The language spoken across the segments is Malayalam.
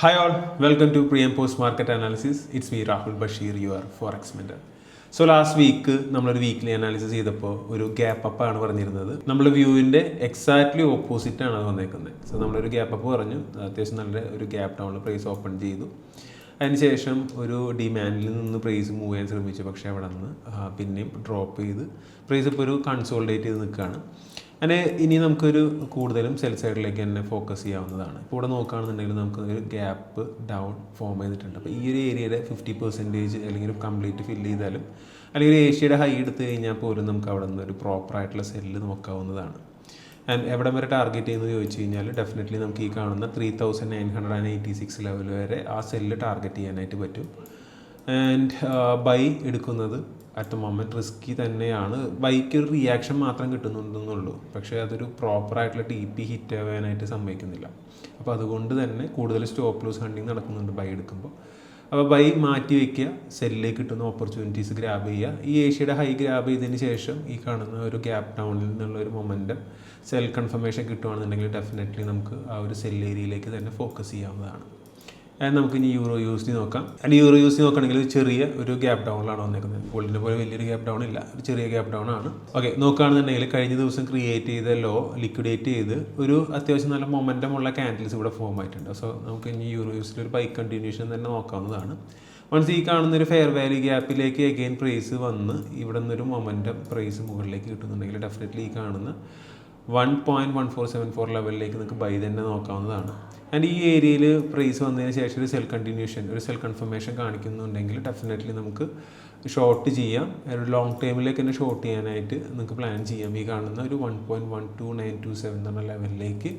Hi all, welcome to pre and post market analysis. It's me Rahul Bashir, your forex mentor. So last week നമ്മളൊരു വീക്ക്ലി അനാലിസിസ് ചെയ്തപ്പോൾ ഒരു ഗ്യാപ്പ് അപ്പ് ആണ് പറഞ്ഞിരുന്നത്. നമ്മൾ വ്യൂവിൻ്റെ എക്സാക്ട്ലി ഓപ്പോസിറ്റ് ആണ് അത് വന്നേക്കുന്നത്. സോ നമ്മളൊരു ഗ്യാപ്പ് അപ്പ് പറഞ്ഞു, അത്യാവശ്യം നല്ല ഒരു ഗ്യാപ്പ് ഡൗണിൽ പ്രൈസ് ഓപ്പൺ ചെയ്തു. അതിനുശേഷം ഒരു ഡിമാൻഡിൽ നിന്ന് പ്രൈസ് മൂവ് ചെയ്യാൻ ശ്രമിച്ചു, പക്ഷേ അവിടെ നിന്ന് പിന്നെയും ഡ്രോപ്പ് ചെയ്ത് പ്രൈസ് ഇപ്പോൾ ഒരു കൺസോൾഡേറ്റ് ചെയ്ത് നിൽക്കുകയാണ്. അങ്ങനെ ഇനി നമുക്കൊരു കൂടുതലും സെൽ സൈഡിലേക്ക് തന്നെ ഫോക്കസ് ചെയ്യാവുന്നതാണ്. ഇപ്പോൾ ഇവിടെ നോക്കുകയാണെന്നുണ്ടെങ്കിൽ നമുക്ക് ഒരു ഗ്യാപ്പ് ഡൗൺ ഫോം ചെയ്തിട്ടുണ്ട്. അപ്പോൾ ഈ ഒരു ഏരിയയുടെ 50% അല്ലെങ്കിൽ കംപ്ലീറ്റ് ഫില്ല് ചെയ്താലും അല്ലെങ്കിൽ ഏഷ്യയുടെ ഹൈ എടുത്ത് കഴിഞ്ഞാൽ പോലും നമുക്ക് അവിടെ നിന്ന് ഒരു പ്രോപ്പറായിട്ടുള്ള സെല്ല് നോക്കാവുന്നതാണ്. ആൻഡ് എവിടെ വരെ ടാർഗറ്റ് ചെയ്യുന്നത് ചോദിച്ചു കഴിഞ്ഞാൽ ഡെഫിനറ്റ്ലി നമുക്ക് ഈ കാണുന്ന 3986 ലെവൽ വരെ ആ സെല്ല് ടാർഗറ്റ് ചെയ്യാനായിട്ട് പറ്റും. ആൻഡ് ബൈ എടുക്കുന്നത് അറ്റ് ദ മൊമെൻറ്റ് റിസ്കി തന്നെയാണ്. ബൈക്ക് ഒരു റിയാക്ഷൻ മാത്രം കിട്ടുന്നുണ്ടെന്നുള്ളൂ, പക്ഷേ അതൊരു പ്രോപ്പറായിട്ടുള്ള TP ഹിറ്റ് ആവാനായിട്ട് സമ്മതിക്കുന്നില്ല. അപ്പോൾ അതുകൊണ്ട് തന്നെ കൂടുതൽ സ്റ്റോപ്പ് ലോസ് ഹണ്ടിങ് നടക്കുന്നുണ്ട് ബൈ എടുക്കുമ്പോൾ. അപ്പോൾ ബൈ മാറ്റി വയ്ക്കുക, സെല്ലിലേക്ക് കിട്ടുന്ന ഓപ്പർച്യൂണിറ്റീസ് ഗ്രാബ് ചെയ്യുക. ഈ ഏഷ്യയുടെ ഹൈ ഗ്രാബ് ചെയ്തതിന് ശേഷം ഈ കാണുന്ന ഒരു ഗ്യാപ്പ് ഡൗണിൽ നിന്നുള്ള ഒരു മൊമെൻറ്റം സെൽ കൺഫർമേഷൻ കിട്ടുകയാണെന്നുണ്ടെങ്കിൽ ഡെഫിനറ്റ്ലി നമുക്ക് ആ ഒരു സെൽ ഏരിയയിലേക്ക് തന്നെ ഫോക്കസ് ചെയ്യാവുന്നതാണ്. നമുക്ക് ഇനി യൂറോ USD നോക്കാം. ആൻഡ് യൂറോ USD നോക്കുകയാണെങ്കിൽ ചെറിയ ഒരു ഗ്യാപ്പ് ഡൗണിലാണ് വന്നേക്കുന്നത്. ഗോൾഡിനെ പോലെ വലിയൊരു ഗ്യാപ്പ് ഡൗൺ ഇല്ല, ഒരു ചെറിയ ഗ്യാപ്പ് ഡൗൺ ആണ്. ഓക്കെ, നോക്കുകയാണെന്നുണ്ടെങ്കിൽ കഴിഞ്ഞ ദിവസം ക്രിയേറ്റ് ചെയ്ത ലോ ലിക്വിഡേറ്റ് ചെയ്ത് ഒരു അത്യാവശ്യം നല്ല മൊമെൻറ്റം ഉള്ള ക്യാൻഡിൽസ് ഇവിടെ ഫോം ആയിട്ടുണ്ട്. സോ നമുക്ക് ഇനി യൂറോ USD ഒരു ബൈ കണ്ടിന്യൂഷൻ തന്നെ നോക്കാവുന്നതാണ്. വൺസ് ഈ കാണുന്നൊരു ഫെയർ വാല്യൂ ഗ്യാപ്പിലേക്ക് അഗെയിൻ പ്രൈസ് വന്ന് ഇവിടെ നിന്നൊരു മൊമെൻറ്റം പ്രൈസ് മുകളിലേക്ക് കിട്ടുന്നുണ്ടെങ്കിൽ ഡെഫിനറ്റ്ലി ഈ കാണുന്ന 1.1474 ലെവലിലേക്ക് നിങ്ങൾക്ക് ബൈ തന്നെ നോക്കാവുന്നതാണ്. ആൻഡ് ഈ ഏരിയയിൽ പ്രൈസ് വന്നതിന് ശേഷം ഒരു സെൽ കണ്ടിന്യൂഷൻ, ഒരു സെൽ കൺഫർമേഷൻ കാണിക്കുന്നുണ്ടെങ്കിൽ ഡെഫിനറ്റ്ലി നമുക്ക് ഷോർട്ട് ചെയ്യാം. ഒരു ലോങ് ടൈമിലേക്ക് തന്നെ ഷോർട്ട് ചെയ്യാനായിട്ട് നിങ്ങൾക്ക് പ്ലാൻ ചെയ്യാം. ഈ കാണുന്ന ഒരു 1.12927 എന്ന ലെവലിലേക്ക്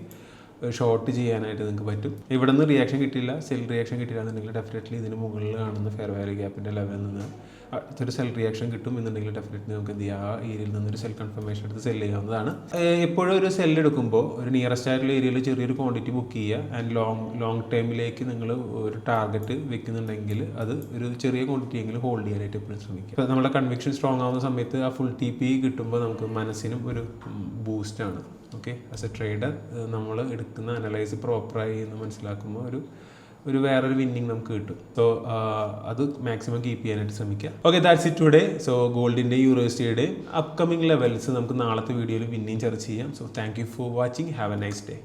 ഷോർട്ട് ചെയ്യാനായിട്ട് നിങ്ങൾക്ക് പറ്റും. ഇവിടെ നിന്ന് റിയാക്ഷൻ കിട്ടിയില്ല, സെൽ റിയാക്ഷൻ കിട്ടില്ല എന്നുണ്ടെങ്കിൽ ഡെഫിനറ്റ്ലി ഇതിന് മുകളിൽ കാണുന്ന ഫെയർ വാല്യൂ ഗ്യാപ്പിൻ്റെ ലെവലിൽ നിന്ന് ഒരു സെൽ റിയാക്ഷൻ കിട്ടും എന്നുണ്ടെങ്കിൽ ഡെഫിനറ്റ്ലി നമുക്ക് എന്ത് ചെയ്യുക, ആ ഏരിയയിൽ നിന്നൊരു സെൽ കൺഫർമേഷൻ എടുത്ത് സെൽ ചെയ്യാവുന്നതാണ്. എപ്പോഴും ഒരു സെൽ എടുക്കുമ്പോൾ ഒരു നിയറസ്റ്റ് ആയിട്ടുള്ള ഏരിയയിൽ ചെറിയൊരു ക്വാണ്ടിറ്റി ബുക്ക് ചെയ്യുക. ആൻഡ് ലോങ് ടൈമിലേക്ക് നിങ്ങൾ ഒരു ടാർഗറ്റ് വെക്കുന്നുണ്ടെങ്കിൽ അത് ഒരു ചെറിയ ക്വാണ്ടിറ്റി എങ്കിലും ഹോൾഡ് ചെയ്യാനായിട്ട് എപ്പോഴും ശ്രമിക്കുക. ഇപ്പോൾ നമ്മുടെ കൺവിക്ഷൻ സ്ട്രോങ് ആവുന്ന സമയത്ത് ആ ഫുൾ TP കിട്ടുമ്പോൾ നമുക്ക് മനസ്സിനും ഒരു ബൂസ്റ്റാണ്. ഓക്കെ, ആസ് എ ട്രേഡർ നമ്മൾ എടുക്കുന്ന അനലൈസ് പ്രോപ്പറായി എന്ന് മനസ്സിലാക്കുമ്പോൾ ഒരു വേറൊരു വിന്നിങ് നമുക്ക് കിട്ടും. സോ അത് മാക്സിമം കീപ്പ് ചെയ്യാനായിട്ട് ശ്രമിക്കുക. Okay, that's it today. So ഗോൾഡിൻ്റെ യൂറോസിറ്റിയുടെ അപ്കമിങ് ലെവൽസ് നമുക്ക് നാളത്തെ വീഡിയോയിൽ പിന്നെയും ചർച്ച ചെയ്യാം. So thank you for watching. Have A nice day.